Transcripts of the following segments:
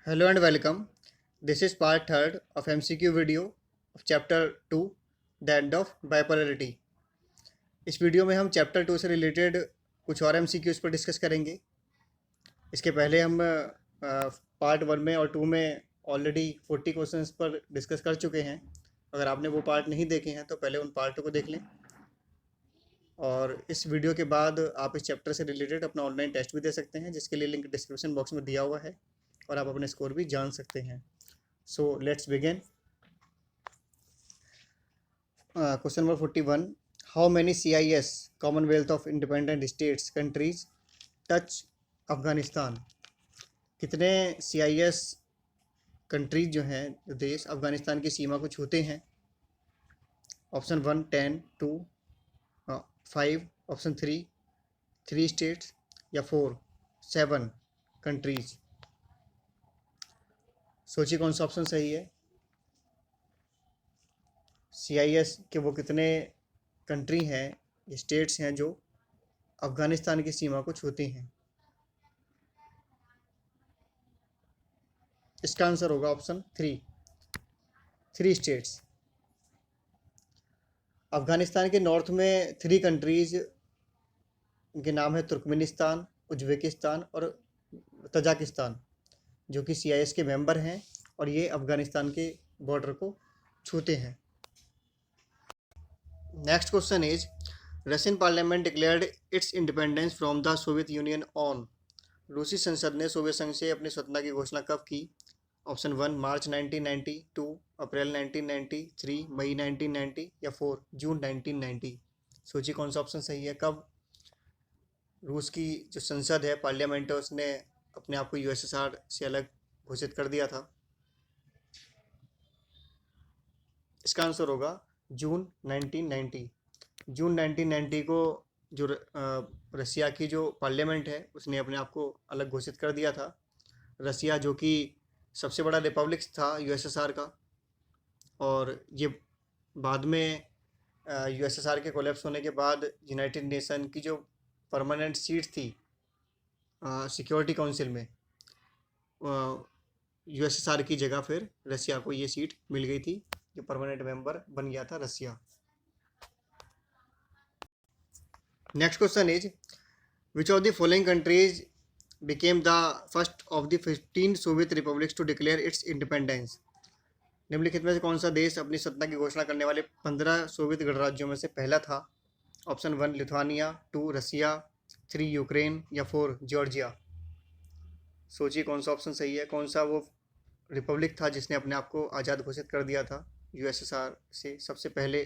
Hello and welcome. This is part third of MCQ video of chapter 2, The End of Bipolarity. इस video में हम chapter 2 से related कुछ और MCQs पर डिस्कस करेंगे। इसके पहले हम पार्ट 1 में और 2 में ऑलरेडी 40 क्वेश्चंस पर डिस्कस कर चुके हैं। अगर आपने वो पार्ट नहीं देखे हैं तो पहले उन पार्टों को देख लें। और इस वीडियो के बाद आप इस चैप्टर से रिलेटेड अपना ऑनलाइन टेस्ट भी दे सकते हैं, जिसके लिए लिंक डिस्क्रिप्शन बॉक्स में दिया हुआ है और आप अपने स्कोर भी जान सकते हैं। So let's begin. Question number 41. How many CIS Commonwealth of Independent States countries touch Afghanistan? कितने CIS कंट्रीज जो हैं, जो देश अफगानिस्तान की सीमा को छूते हैं? ऑप्शन 1 10, 2 5, ऑप्शन 3 स्टेट्स या 4 7 कंट्रीज। सोचिए कौन सा ऑप्शन सही है। CIS के वो कितने कंट्री हैं, स्टेट्स हैं जो अफ़गानिस्तान की सीमा को छूती हैं? इसका आंसर होगा ऑप्शन 3 स्टेट्स। अफ़गानिस्तान के नॉर्थ में 3 कंट्रीज, इनके नाम है तुर्कमेनिस्तान, उज्बेकिस्तान और तजाकिस्तान, जो कि CIS के मेंबर हैं और ये अफ़गानिस्तान के बॉर्डर को छूते हैं। Next question is Russian parliament declared it's independence from the Soviet union on. रूसी संसद ने सोवियत संघ से अपनी स्वतंत्रता की घोषणा कब की? ऑप्शन 1 मार्च 1990, 2 अप्रैल 1990, 3 मई 1990 या 4 जून 1990। सोचिए कौन सा ऑप्शन सही है। कब रूस की जो संसद है, पार्लियामेंट है, उसने अपने आप को USSR से अलग घोषित कर दिया था? इसका आंसर होगा जून 1990। जून 1990 को जो रसिया की जो पार्लियामेंट है, उसने अपने आप को अलग घोषित कर दिया था। रसिया जो कि सबसे बड़ा रिपब्लिक था USSR का, और ये बाद में USSR के कोलैप्स होने के बाद यूनाइटेड नेशन की जो परमानेंट सीट थी सिक्योरिटी काउंसिल में, USSR की जगह फिर रसिया को ये सीट मिल गई थी, जो परमानेंट मेंबर बन गया था Russia. Next question is which of the following countries became the first of the 15 Soviet republics to declare its independence. निम्नलिखित में से कौन सा देश अपनी स्वतंत्रता की घोषणा करने वाले 15 सोवियत गणराज्यों में से पहला था? ऑप्शन 1 लिथुआनिया, 2 रसिया, 3 यूक्रेन या 4 जॉर्जिया। सोचिए कौन सा ऑप्शन सही है। कौन सा वो रिपब्लिक था जिसने अपने आप को आज़ाद घोषित कर दिया था USSR से सबसे पहले?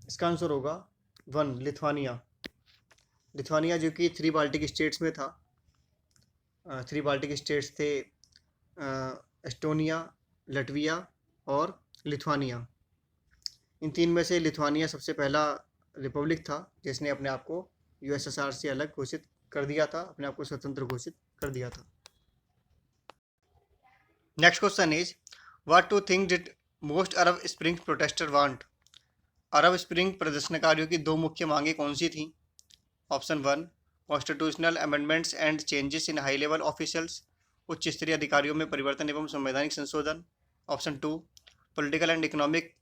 इसका आंसर होगा 1 लिथुआनिया। लिथुआनिया जो कि 3 बाल्टिक स्टेट्स में था। 3 बाल्टिक स्टेट्स थे एस्टोनिया, लटविया और लिथुआनिया। इन 3 में से लिथुआनिया सबसे पहला रिपब्लिक था जिसने अपने आप को USSR से अलग घोषित कर दिया था, अपने आप को स्वतंत्र घोषित कर दिया था। Next question is what to think did most Arab Spring protester want. Arab Spring प्रदर्शनकारियों की 2 मुख्य मांगें कौन सी थीं? Option 1 constitutional amendments and changes in high level officials, उच्च स्तरीय अधिकारियों में परिवर्तन एवं संवैधानिक संशोधन। Option 2 political and economic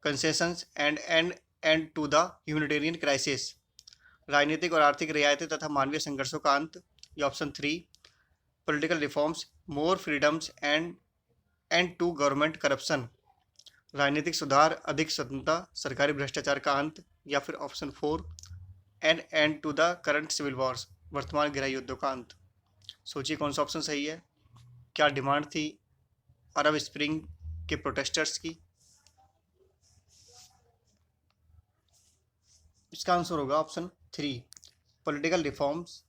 concessions end to the humanitarian crisis, राजनीतिक और आर्थिक रियायतें तथा मानवीय संघर्षों का अंत। या option 3 political reforms, more freedoms end to government corruption, राजनीतिक सुधार, अधिक स्वतंत्रता, सरकारी भ्रष्टाचार का अंत। या फिर option 4 end to the current civil wars, वर्तमान गृह युद्धों का अंत। सोचिए कौन सा ऑप्शन सही है। क्या डिमांड थी अरब स्प्रिंग के प्रोटेस्टर्स की? इसका आंसर होगा option 3 political reforms,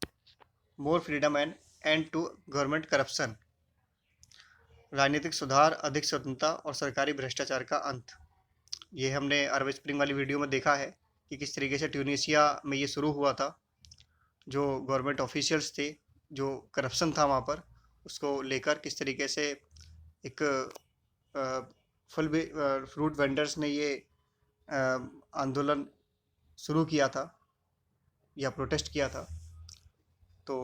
more freedom end to government corruption, राजनीतिक सुधार, अधिक स्वतंत्रता और सरकारी भ्रष्टाचार का अंत। ये हमने अरब स्प्रिंग वाली वीडियो में देखा है कि किस तरीके से ट्यूनीशिया में ये शुरू हुआ था। जो गवर्नमेंट ऑफिशियल्स थे, जो करप्शन था वहाँ पर, उसको लेकर किस तरीके से एक फल फ्रूट वेंडर्स ने ये आंदोलन शुरू किया था या प्रोटेस्ट किया था। तो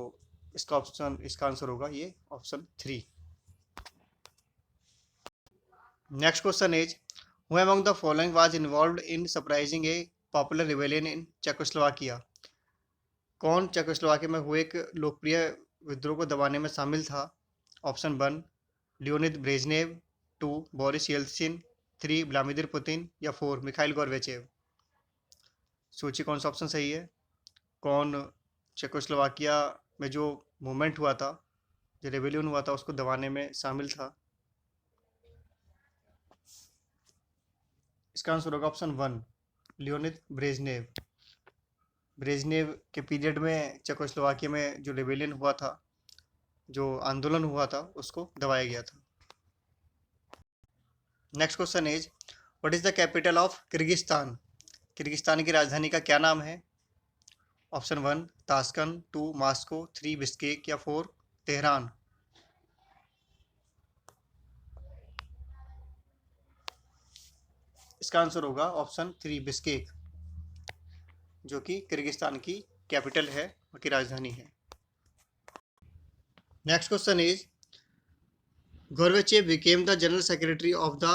इसका आंसर होगा ये option 3। Next question is who among the following was involved in surprising A popular rebellion in Czechoslovakia. कौन चेकोस्लोवाकिया में हुए एक लोकप्रिय विद्रोह को दबाने में शामिल था? Option 1 Leonid Brezhnev, 2 Boris Yeltsin, 3 Vladimir Putin या 4 मिखाइल गोर्बाचेव। सोचिए कौन सा ऑप्शन सही है। कौन चेकोस्लोवाकिया में जो मूवमेंट हुआ था, जो रेबेलियन हुआ था, उसको दबाने में शामिल था? इसका आंसर होगा ऑप्शन 1 लियोनिद ब्रेजनेव। ब्रेजनेव के पीरियड में चेकोस्लोवाकिया में जो रेबेलियन हुआ था, जो आंदोलन हुआ था, उसको दबाया गया था। Next question is what is the capital of Kyrgyzstan. Kyrgyzstan की राजधानी का क्या नाम है? ऑप्शन 1 ताशकंद, 2 मॉस्को, 3 बिश्केक या 4 तेहरान। इसका आंसर होगा ऑप्शन 3 बिश्केक, जो कि किर्गिस्तान की कैपिटल है, की राजधानी है। Next question is Gorbachev became the general secretary of the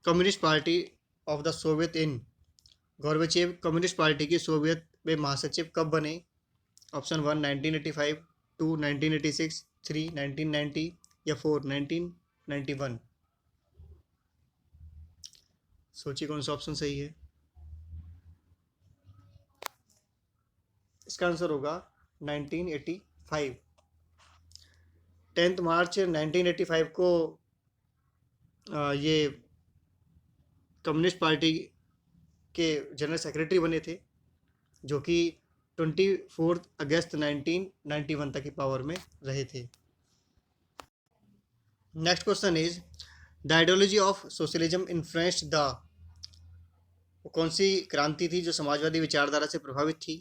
communist party of the Soviet in. Gorbachev communist party की सोवियत में महासचिव कब बने? ऑप्शन 1 1985, 2 1986, 3 1990 या 4 1991। सोचिए कौन सा ऑप्शन सही है। इसका आंसर होगा 1985। 10 मार्च 1985 को ये कम्युनिस्ट पार्टी के जनरल सेक्रेटरी बने थे, जो कि 24 अगस्त 1991 तक की पावर में रहे थे। Next question is the ideology of socialism influenced the. कौन सी क्रांति थी जो समाजवादी विचारधारा से प्रभावित थी?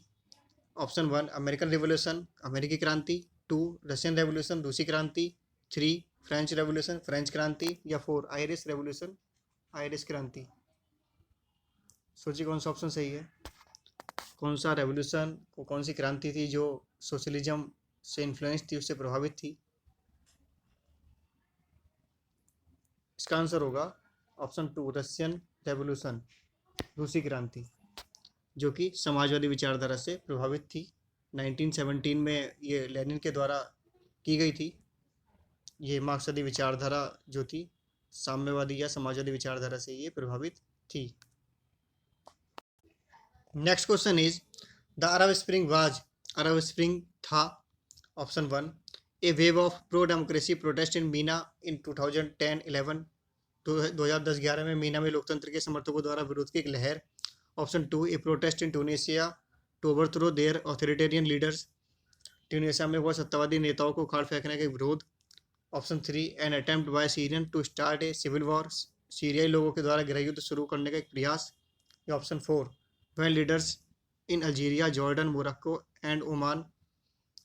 ऑप्शन 1 अमेरिकन रिवॉल्यूशन, अमेरिकी क्रांति, 2 रशियन रेवोल्यूशन, रूसी क्रांति, 3 फ्रेंच रेवोल्यूशन, फ्रेंच क्रांति या 4 आयरिश रेवोल्यूशन, आयरिश क्रांति। सोचिए कौन सा ऑप्शन सही है। कौन सा रेवोल्यूशन, कौन सी क्रांति थी जो सोशलिज्म से इन्फ्लुएंस थी, उससे प्रभावित थी? इसका आंसर होगा ऑप्शन 2 रशियन रेवोल्यूशन, रूसी क्रांति, जो कि समाजवादी विचारधारा से प्रभावित थी। 1917 में ये लेनिन के द्वारा की गई थी। ये मार्क्सवादी विचारधारा जो थी, साम्यवादी या समाजवादी विचारधारा से ये प्रभावित थी। Next question is the Arab spring was. Arab spring था option 1 a wave of pro democracy protest in MENA in 2010-11। 2010-11 में मीना में लोकतंत्र के समर्थकों द्वारा विरोध की एक लहर। Option 2 a protest in Tunisia to overthrow their authoritarian leaders. Tunisia में हुआ सत्तावादी नेताओं को उखाड़ फेंकने का विरोध। Option 3 an attempt by Syrian to start a civil war. सीरियाई लोगों के द्वारा गृहयुद्ध शुरू करने का एक प्रयास। या option 4 when leaders in Algeria, Jordan, Morocco and Oman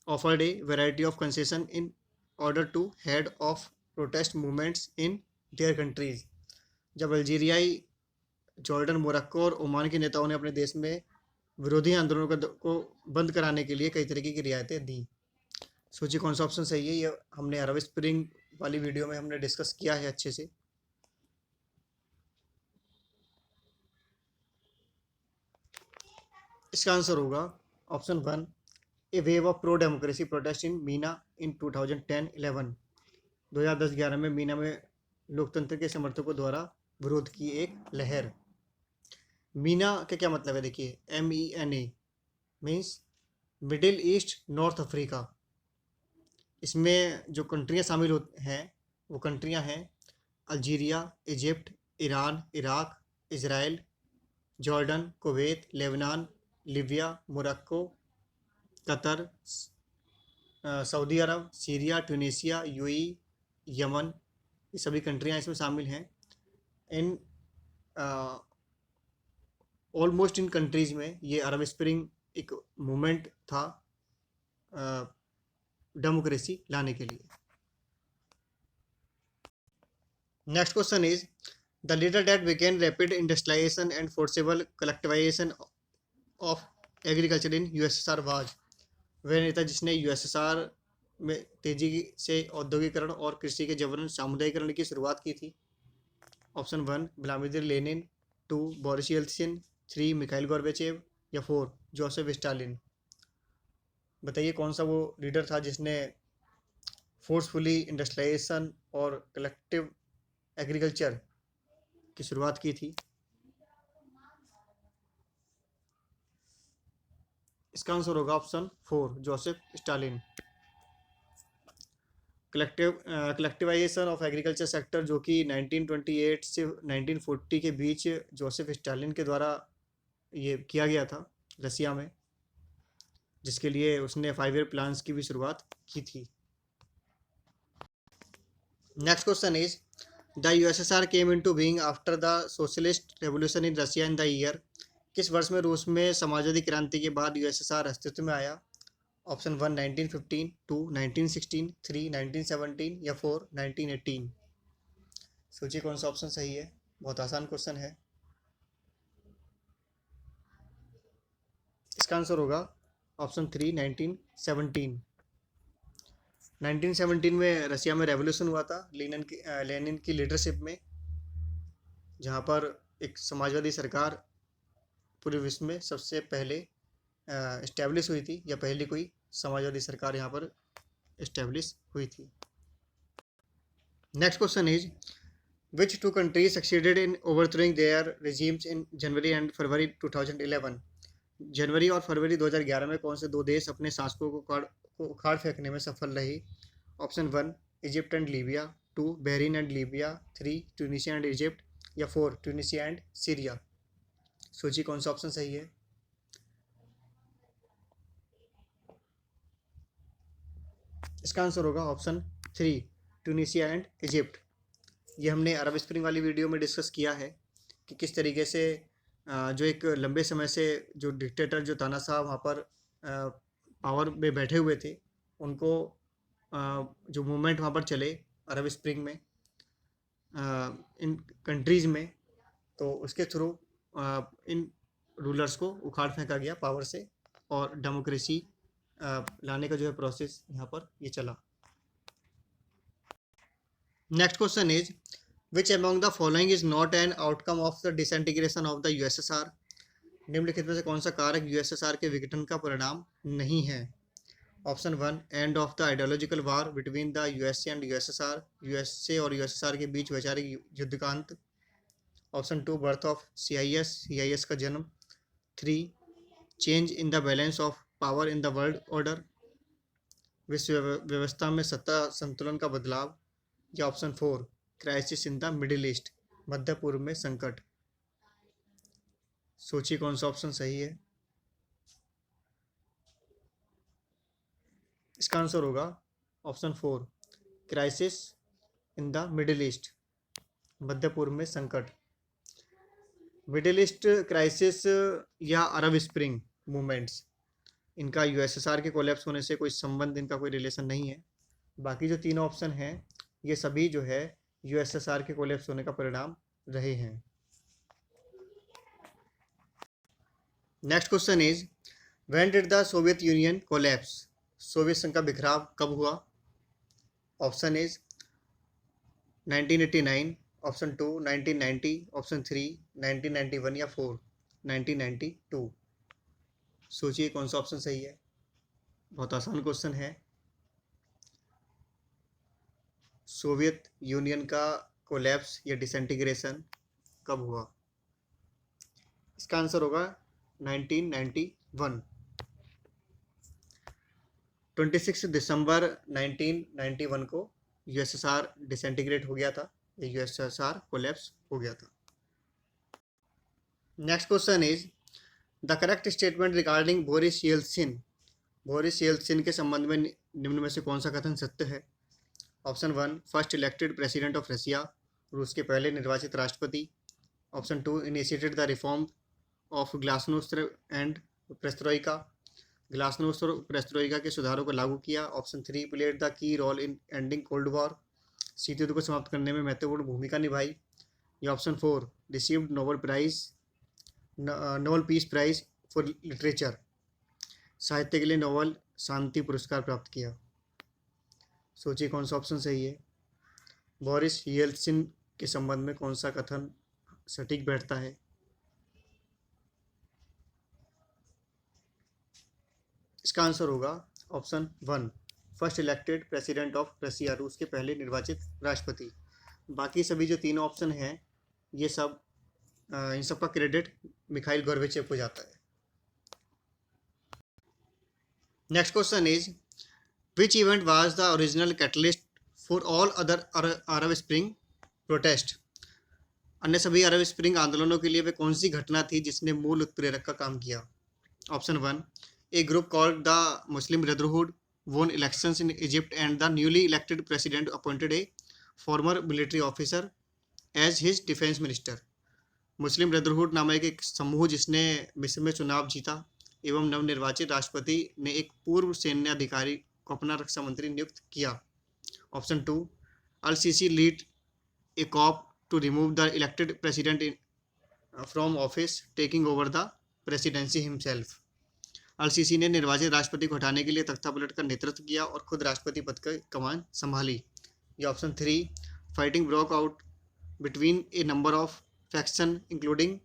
offered a variety of concession in order to head off protest movements in their countries। जब अल्जीरियाई, जॉर्डन, मोरक्को और ओमान के नेताओं ने अपने देश में विरोधी आंदोलनों को बंद कराने के लिए कई तरीके की रियायतें दी। सोचिए कौन सा ऑप्शन सही है। ये हमने अरब स्प्रिंग वाली वीडियो में हमने डिस्कस किया है अच्छे से। इसका आंसर होगा option 1 a wave of pro democracy protest in MENA in 2010-11। 2010-11 में मीना में लोकतंत्र के समर्थकों द्वारा विरोध की एक लहर। मीना का क्या मतलब है? देखिए MENA means middle east north Africa. इसमें जो कंट्रियां शामिल हैं वो कंट्रियां हैं Algeria, Egypt, Iran, Iraq, Israel, Jordan, Kuwait, Lebanon, Libya, Morocco, Qatar, Saudi Arabia, Syria, Tunisia, UAE, Yemen, ये सभी कंट्रियां इसमें शामिल हैं। इन ऑलमोस्ट इन कंट्रीज़ में ये अरब स्प्रिंग एक मूवमेंट था डेमोक्रेसी लाने के लिए। Next question is the leader that began rapid industrialisation and forcible collectivisation of agriculture in USSR was। वह नेता जिसने यूएसएसआर में तेजी से औद्योगिकरण और कृषि के जबरन सामुदायिकरण की शुरुआत की थी? Option 1 Vladimir Lenin, 2 Boris Yeltsin, 3 Mikhail Gorbachev या 4 जोसेफ स्टालिन। बताइए कौन सा वो लीडर था जिसने फोर्सफुली इंडस्ट्रियलाइजेशन और कलेक्टिव एग्रीकल्चर की शुरुआत की थी? इसका आंसर होगा option 4 Joseph Stalin. Collectivisation of agriculture sector जो कि 1928 से 1940 के बीच जोसेफ स्टालिन के द्वारा ये किया गया था रसिया में, जिसके लिए उसने 5 ईयर प्लान्स की भी शुरुआत की थी। Next question is the USSR came into being after the socialist revolution in Russia in the year. किस वर्ष में रूस में समाजवादी क्रांति के बाद यूएसएसआर अस्तित्व में आया? ऑप्शन 1 1915, 2 1916, 3 1917 या 4 1918। सोचिए कौन सा ऑप्शन सही है। बहुत आसान क्वेश्चन है। इसका आंसर होगा ऑप्शन 3 1917। 1917 में रसिया में रेवोल्यूशन हुआ था लेनिन की लीडरशिप में, जहाँ पर एक समाजवादी सरकार पूरे विश्व में सबसे पहले इस्टेब्लिश हुई थी, या पहली कोई समाजवादी सरकार यहाँ पर इस्टेब्लिश हुई थी। Next question is which two countries succeeded in overthrowing their regimes in January and February 2011। जनवरी और फरवरी 2011 में कौन से दो देश अपने शासकों को उखाड़ फेंकने में सफल रहे? Option 1 Egypt and Libya, 2 Bahrain and Libya, 3 Tunisia and Egypt या 4 ट्यूनीशिया एंड सीरिया। सोचिए कौन सा ऑप्शन सही है। इसका आंसर होगा ऑप्शन 3 ट्यूनीशिया एंड इजिप्ट। ये हमने अरब स्प्रिंग वाली वीडियो में डिस्कस किया है कि किस तरीके से जो एक लंबे समय से जो डिक्टेटर जो तानाशाह वहाँ पर पावर में बैठे हुए थे, उनको जो मूवमेंट वहाँ पर चले अरब स्प्रिंग में इन कंट्रीज़ में, तो उसके थ्रू इन रूलर्स को उखाड़ फेंका गया पावर से और डेमोक्रेसी लाने का जो है प्रोसेस यहाँ पर ये चला। Next question is which among the following is not an outcome of the disintegration of the USSR. निम्नलिखित में से कौन सा कारक यूएसएसआर के विघटन का परिणाम नहीं है? Option 1 end of the ideological war between the USA and USSR, USA और यूएसएसआर के बीच वैचारिक युद्ध का अंत। ऑप्शन 2 बर्थ ऑफ सीआईएस का जन्म। 3 change in the balance of power in the world order, विश्व व्यवस्था में सत्ता संतुलन का बदलाव। या option 4 crisis in the middle east, मध्य पूर्व में संकट। सोचिए कौन सा ऑप्शन सही है। इसका आंसर होगा option 4 crisis in the middle east, मध्य पूर्व में संकट। मिडिल ईस्ट क्राइसिस या अरब स्प्रिंग मूवमेंट्स, इनका यूएसएसआर के कोलैप्स होने से कोई संबंध, इनका कोई रिलेशन नहीं है। बाकी जो तीनों ऑप्शन हैं ये सभी जो है यूएसएसआर के कोलैप्स होने का परिणाम रहे हैं। Next question is when did the Soviet union collapse. Soviet संघ का बिखराव कब हुआ? ऑप्शन इज 1989, ऑप्शन 2 1990, ऑप्शन 3 1991 या 4 1992। सोचिए कौन सा ऑप्शन सही है। बहुत आसान क्वेश्चन है। सोवियत यूनियन का कोलैप्स या डिसइंटीग्रेशन कब हुआ? इसका आंसर होगा 1991। 26 दिसंबर 1991 को यूएसएसआर डिसइंटीग्रेट हो गया था, यूएसएसआर कोलैप्स हो गया था। Next question is the correct statement regarding Boris Yeltsin. Boris Yeltsin के संबंध में निम्न में से कौन सा कथन सत्य है? Option 1 first elected president of Russia, रूस के पहले निर्वाचित राष्ट्रपति। Option 2 initiated the reform of glasnost and perestroika, glasnost और प्रेस्ट्रोइका के सुधारों को लागू किया। Option 3 played the key role in ending cold war, शीत युद्ध को समाप्त करने में महत्वपूर्ण भूमिका निभाई। या option 4 received Nobel Peace Prize for literature, साहित्य के लिए नोबेल शांति पुरस्कार प्राप्त किया? सोचिए कौन सा ऑप्शन सही है। बोरिस येल्त्सिन के संबंध में कौन सा कथन सटीक बैठता है? इसका आंसर होगा option 1, first elected president of Russia, रूस के पहले निर्वाचित राष्ट्रपति। बाकी सभी जो तीनों ऑप्शन हैं ये सब इन सब का क्रेडिट मिखाइल गोर्बाचेव को जाता है। Next question is which event was the original catalyst for all other Arab spring protest? अन्य सभी अरब स्प्रिंग आंदोलनों के लिए वे कौन सी घटना थी जिसने मूल उत्प्रेरक का काम किया? Option 1, A group called the Muslim brotherhood won elections in Egypt and the newly elected president appointed a former military officer as his defense minister. Muslim brotherhood नामक एक समूह जिसने मिस्र में चुनाव जीता एवं नवनिर्वाचित राष्ट्रपति ने एक पूर्व सैन्य अधिकारी को अपना रक्षा मंत्री नियुक्त किया। Option 2, Al Sisi lead a coup to remove the elected president from office taking over the presidency himself. Al Sisi ने निर्वाचित राष्ट्रपति को हटाने के लिए तख्ता पलट का नेतृत्व किया और खुद राष्ट्रपति पद की कमान संभाली। या option 3, fighting broke out between a number of faction including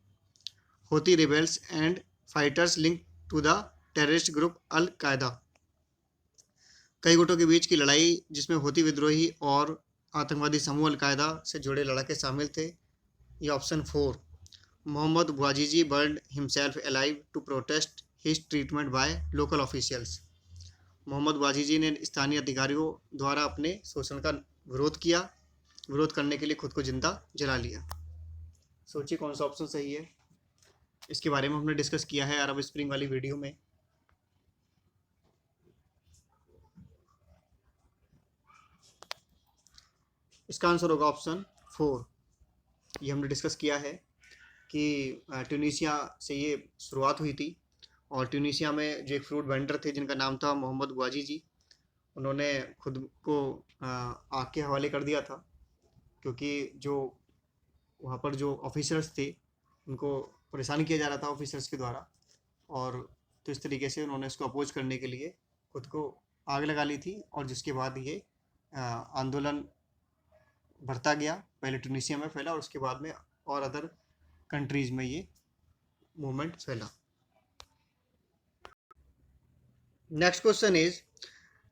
Houthi rebels and fighters link to the terrorist group al Qaeda. कई गुटों के बीच की लड़ाई जिसमें होती विद्रोही और आतंकवादी समूह अल कायदा से जुड़े लड़ाके शामिल थे। ये ऑप्शन 4, मोहम्मद बouazizi burned himself alive to protest his treatment by local officials। Mohamed बouazizi ने स्थानीय अधिकारियों द्वारा अपने शोषण का विरोध करने के लिए खुद को जिंदा जला लिया। सोचिए कौन सा ऑप्शन सही है। इसके बारे में हमने डिस्कस किया है अरब स्प्रिंग वाली वीडियो में। इसका आंसर होगा ऑप्शन 4। ये हमने डिस्कस किया है कि ट्यूनीशिया से ये शुरुआत हुई थी और ट्यूनीशिया में जो एक फ्रूट वेंडर थे जिनका नाम था मोहम्मद बouazizi, उन्होंने खुद को आग के हवाले कर दिया था क्योंकि जो वहाँ पर जो ऑफिसर्स थे उनको परेशान किया जा रहा था ऑफिसर्स के द्वारा, और तो इस तरीके से उन्होंने इसको अपोज करने के लिए खुद को आग लगा ली थी और जिसके बाद ये आंदोलन बढ़ता गया। पहले ट्यूनीशिया में फैला और उसके बाद में और अदर कंट्रीज में ये मूवमेंट फैला। Next question is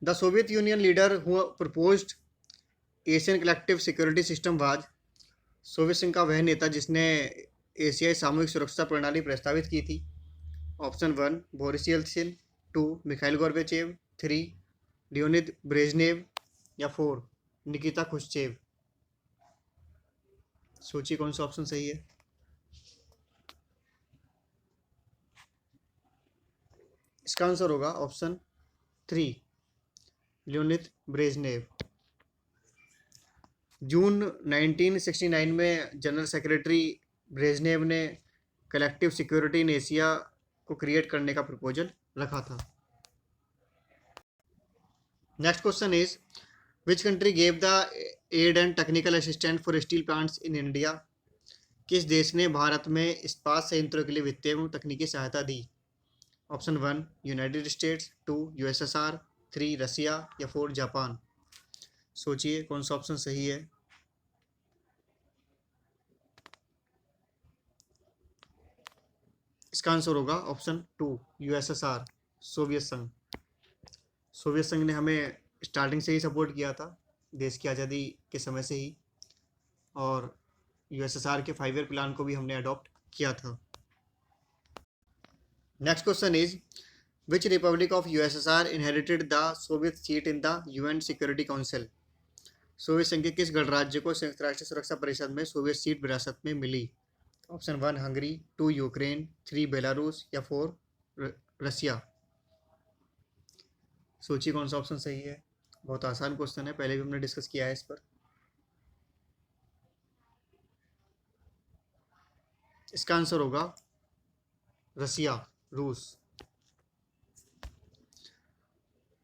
the Soviet union leader who proposed Asian collective security system was. Soviet संघ का वह नेता जिसने एशियाई सामूहिक सुरक्षा प्रणाली प्रस्तावित की थी। Option 1, Boris Yeltsin, 2, Mikhail Gorbachev, 3, Leonid Brezhnev, या 4, निकिता खुश्चेव। सोचिए कौन सा ऑप्शन सही है। इसका आंसर होगा ऑप्शन 3, लियोनिद ब्रेजनेव। जून 1969 में जनरल सेक्रेटरी ब्रेजनेव ने कलेक्टिव सिक्योरिटी इन एशिया को क्रिएट करने का प्रपोजल रखा था। Next question is which country gave the aid and technical assistant for steel plants in India. किस देश ने भारत में इस्पात संयंत्रों के लिए वित्तीय एवं तकनीकी सहायता दी? ऑप्शन 1, यूनाइटेड स्टेट्स, 2, यूएसएसआर, 3, रसिया, या 4, जापान। सोचिए कौन सा ऑप्शन सही है। इसका आंसर होगा ऑप्शन 2, यूएसएसआर, सोवियत संघ। सोवियत संघ ने हमें स्टार्टिंग से ही सपोर्ट किया था देश की आज़ादी के समय से ही, और यूएसएसआर के 5 ईयर प्लान को भी हमने अडॉप्ट किया था। Next question is which Republic of USSR inherited the Soviet seat in the UN security council. Soviet संघ के किस गणराज्य को संयुक्त राष्ट्र सुरक्षा परिषद में सोवियत सीट विरासत में मिली? ऑप्शन 1, हंगरी, 2, यूक्रेन, 3, बेलारूस, या 4, रसिया। सोचिए कौन सा ऑप्शन सही है। बहुत आसान क्वेश्चन है, पहले भी हमने डिस्कस किया है इस पर। इसका आंसर होगा रसिया, रूस।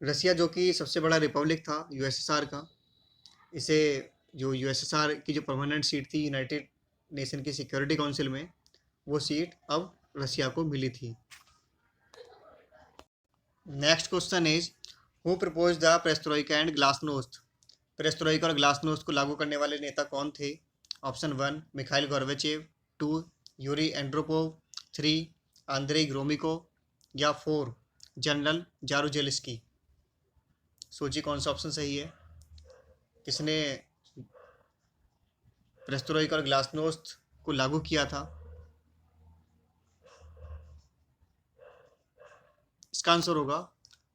रसिया जो कि सबसे बड़ा रिपब्लिक था यूएसएसआर का, इसे जो यूएसएसआर की जो परमानेंट सीट थी यूनाइटेड नेशन की सिक्योरिटी काउंसिल में, वो सीट अब रसिया को मिली थी। Next question is who propose the perestroika and glasnost. Perestroika और ग्लासनोस्ट को लागू करने वाले नेता कौन थे? Option 1 Mikhail Gorbachev, 2 Yuri Andropov, 3 Andrei Gromyko या 4 जनरल जारुजेलिस्की। सोचिए कौन सा ऑप्शन सही है। किसने पेरेस्ट्रोइका और ग्लासनोस्ट को लागू किया था? इसका आंसर होगा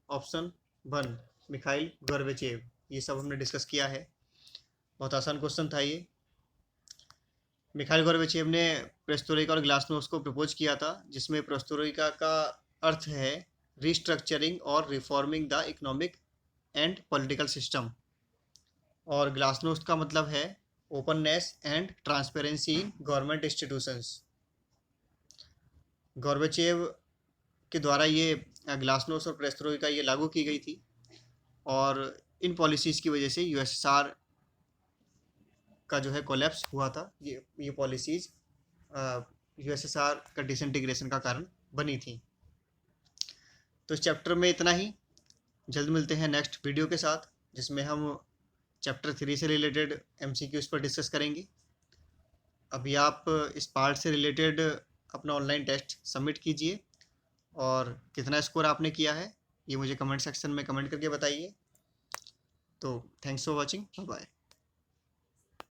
ऑप्शन 1 मिखाइल गोर्बाचेव। ये सब हमने डिस्कस किया है, बहुत आसान क्वेश्चन था ये। मिखाइल गोर्बाचेव ने पेरेस्ट्रोइका और ग्लासनोस्ट को प्रपोज किया था, जिसमें पेरेस्ट्रोइका का अर्थ है रिस्ट्रक्चरिंग और reforming the economic and political system, और ग्लासनोस्ट का मतलब है openness and transparency in government institutions. Gorbachev के द्वारा ये ग्लासनोस्ट और पेरेस्ट्रोइका ये लागू की गई थी, और इन पॉलिसीज़ की वजह से यूएसएसआर का जो है कोलैप्स हुआ था। ये पॉलिसीज़ यूएसएसआर का डिसइंटीग्रेशन का कारण बनी थी। तो इस चैप्टर में इतना ही। जल्द मिलते हैं नेक्स्ट वीडियो के साथ, जिसमें हम चैप्टर 3 से रिलेटेड एमसीक्यूज़ पर डिस्कस करेंगे। अभी आप इस पार्ट से रिलेटेड अपना ऑनलाइन टेस्ट सबमिट कीजिए, और कितना स्कोर आपने किया है ये मुझे कमेंट सेक्शन में कमेंट करके बताइए। तो thanks for watching, bye bye.